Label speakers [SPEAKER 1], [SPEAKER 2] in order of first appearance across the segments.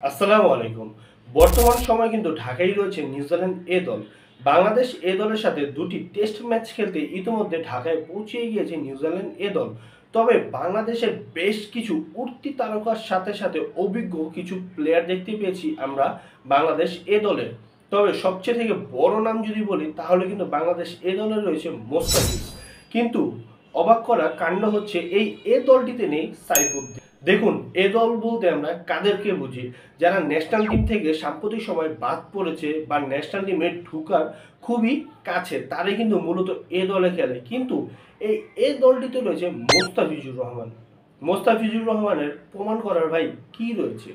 [SPEAKER 1] আসসালামু আলাইকুম। বর্তমান সময়ে কিন্তু ঢাকায় রয়েছে নিউজিল্যান্ড এ দল। বাংলাদেশ এ দলের সাথে দুটি টেস্ট ম্যাচ খেলতে ইতিমধ্যে ঢাকায় পৌঁছে গিয়েছে নিউজিল্যান্ড এ দল। তবে বাংলাদেশের বেশ কিছু উঠতি তারকার সাথে সাথে অভিজ্ঞ কিছু প্লেয়ার দেখতে পেয়েছি আমরা বাংলাদেশ এ দলের। তবে সবচেয়ে থেকে বড় নাম যদি বলি তাহলে কিন্তু বাংলাদেশ এ দলে রয়েছে মোস্তাফিজ। কিন্তু অবাক করা কাণ্ড হচ্ছে এই এ দলটিতে নেই সাইফুদ্দিন। দেখুন, এ দল বলতে আমরা কাদেরকে বুঝি? যারা ন্যাশনাল টিম থেকে সাম্প্রতিক সময় বাদ পড়েছে বা ন্যাশনাল টিমে ঢুকার খুবই কাছে, তারাই কিন্তু মূলত এ দলে খেলে। কিন্তু এই এ দলটিতে রয়েছে মোস্তাফিজুর রহমান। মোস্তাফিজুর রহমানের প্রমাণ করার ভাই কি রয়েছে?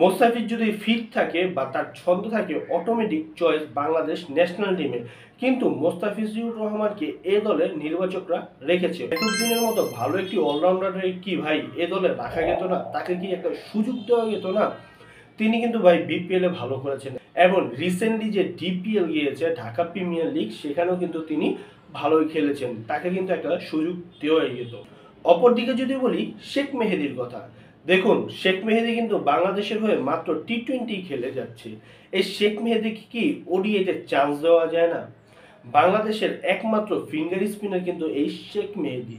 [SPEAKER 1] মোস্তাফিজ যদি ফিট থাকে বা তার ছন্দ থাকে, অটোমেটিক চয়েস বাংলাদেশ ন্যাশনাল টিমে। কিন্তু মোস্তাফিজুর রহমানকে এ দলে নির্বাচকরা রেখেছে। সাইফুদ্দিনের মতো ভালো একটি অলরাউন্ডারের কি ভাই এ দলে রাখা যেত না? তাকে কি একটা সুযোগ দেওয়া যেত না? তিনি কিন্তু ভাই বিপিএল এ ভালো করেছেন এবং রিসেন্টলি যে ডিপিএল গিয়েছে ঢাকা প্রিমিয়ার লিগ, সেখানেও কিন্তু তিনি ভালোই খেলেছেন। তাকে কিন্তু একটা সুযোগ দেওয়াই যেত। অপরদিকে যদি বলি শেখ মেহেদীর কথা, দেখুন শেখ মেহেদী কিন্তু বাংলাদেশের হয়ে মাত্র টি-20 খেলে যাচ্ছে। এই শেখ মেহেদীকে কি ওডিআইতে চান্স দেওয়া যায় না? বাংলাদেশের একমাত্র ফিঙ্গার স্পিনার কিন্তু এই শেখ মেহেদী।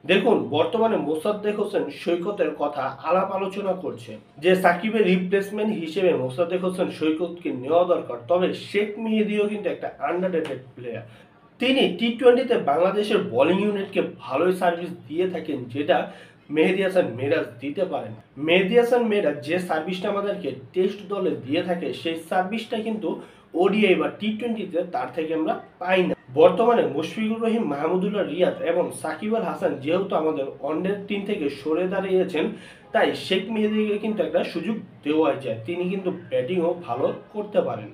[SPEAKER 1] দেখুন বর্তমানে মোসাদ্দেক হোসেন সৈকতের কথা আলাপ আলোচনা করছে যে সাকিবের রিপ্লেসমেন্ট হিসেবে মোসাদ্দেক হোসেন সৈকতকে নেওয়া দরকার। তবে শেখ মেহেদীও কিন্তু একটা আন্ডাররেটেড প্লেয়ার। তিনি টি-20তে বাংলাদেশের বোলিং ইউনিটকে ভালোই সার্ভিস দিয়ে থাকেন, যেটা মেহেদী হাসান মিরাজ দিতে পারেন। মেহেদী হাসান মিরাজ যে সার্ভিসটা আমাদেরকে টেস্ট দলে দিয়ে থাকে, সেই সার্ভিসটা কিন্তু ওডিআই বা টি-20তে তার থেকে আমরা পাই না। বর্তমানে মুশফিকুর রহিম, মাহমুদুল্লাহ রিয়াদ এবং সাকিব আল হাসান যেহেতু আমাদের ওয়ানডের টিম থেকে সরে দাঁড়িয়েছেন, তাই শেখ মেহেদীকে কিন্তু একটা সুযোগ দেওয়া যায়। তিনি কিন্তু ব্যাটিংও ভালো করতে পারেন।